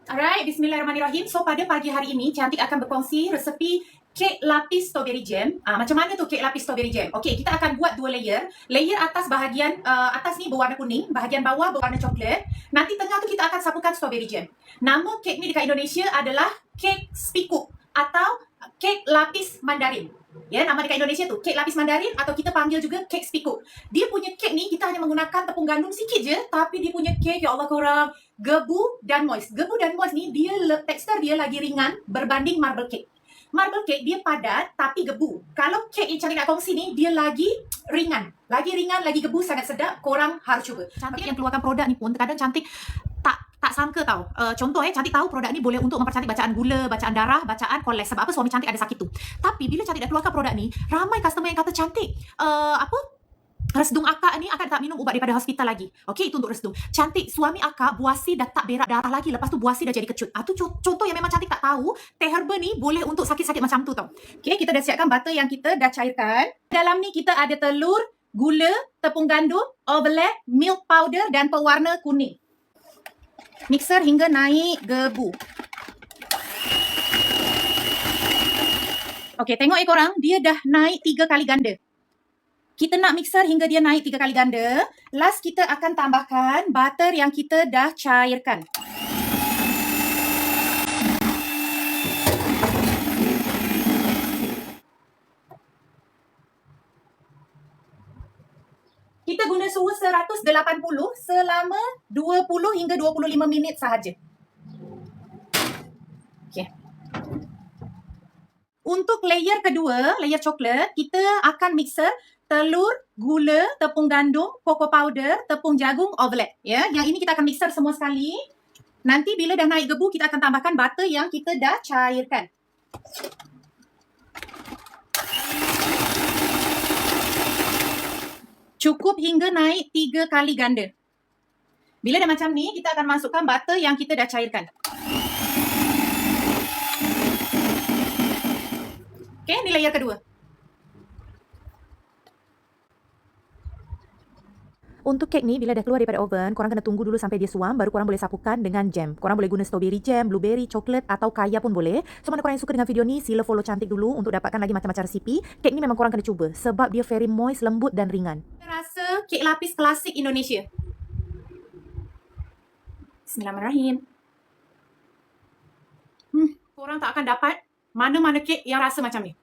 Alright, bismillahirrahmanirrahim. So, pada pagi hari ini, Cantik akan berkongsi resepi kek lapis strawberry jam. Macam mana tu kek lapis strawberry jam? Okey, kita akan buat dua layer. Layer atas bahagian atas ni berwarna kuning, bahagian bawah berwarna coklat. Nanti tengah tu kita akan sapukan strawberry jam. Nama kek ni dekat Indonesia adalah kek spikuk atau kek lapis mandarin. Ya, nama dekat Indonesia tu kek lapis mandarin atau kita panggil juga kek spikuk. Dia punya kek ni kita hanya menggunakan tepung gandum sikit je, tapi dia punya kek, ya Allah korang, gebu dan moist. Gebu dan moist ni dia tekstur dia lagi ringan berbanding marble cake. Marble cake dia padat tapi gebu. Kalau kek yang Cantik nak kongsi ni dia lagi ringan, lagi gebu, sangat sedap. Korang harus cuba. Cantik yang keluarkan produk ni pun terkadang Cantik tak sangka tau. Contoh Cantik tahu produk ni boleh untuk mempercantik bacaan gula, bacaan darah, bacaan koles. Sebab apa? Suami Cantik ada sakit tu. Tapi bila Cantik dah keluarkan produk ni, ramai customer yang kata Cantik, resdung akak ni akak tak minum ubat daripada hospital lagi. Okey, itu untuk resdung. Cantik, suami akak buasi dah tak berak darah lagi. Lepas tu buasi dah jadi kecut. Tu contoh yang memang Cantik tak tahu. Teh herba ni boleh untuk sakit-sakit macam tu tau. Okey, kita dah siapkan butter yang kita dah cairkan. Dalam ni kita ada telur, gula, tepung gandum, overlap, milk powder dan pewarna kuning. Mixer hingga naik gebu. Okey, tengok korang, dia dah naik 3 kali ganda. Kita nak mixer hingga dia naik 3 kali ganda. Last kita akan tambahkan butter yang kita dah cairkan. Kita guna suhu 180 selama 20 hingga 25 minit sahaja. Okey. Untuk layer kedua, layer coklat, kita akan mixer telur, gula, tepung gandum, cocoa powder, tepung jagung, overlap. Ya, yang ini kita akan mixer semua sekali. Nanti bila dah naik gebu, kita akan tambahkan butter yang kita dah cairkan. Cukup hingga naik 3 kali ganda. Bila dah macam ni, kita akan masukkan butter yang kita dah cairkan. Okey, ni layer kedua. Untuk kek ni, bila dah keluar daripada oven, korang kena tunggu dulu sampai dia suam, baru korang boleh sapukan dengan jam. Korang boleh guna strawberry jam, blueberry, coklat atau kaya pun boleh. So, mana korang yang suka dengan video ni, sila follow Cantik dulu untuk dapatkan lagi macam-macam resipi. Kek ni memang korang kena cuba sebab dia very moist, lembut dan ringan. Rasa kek lapis klasik Indonesia. Bismillahirrahmanirrahim. Korang tak akan dapat mana-mana kek yang rasa macam ni.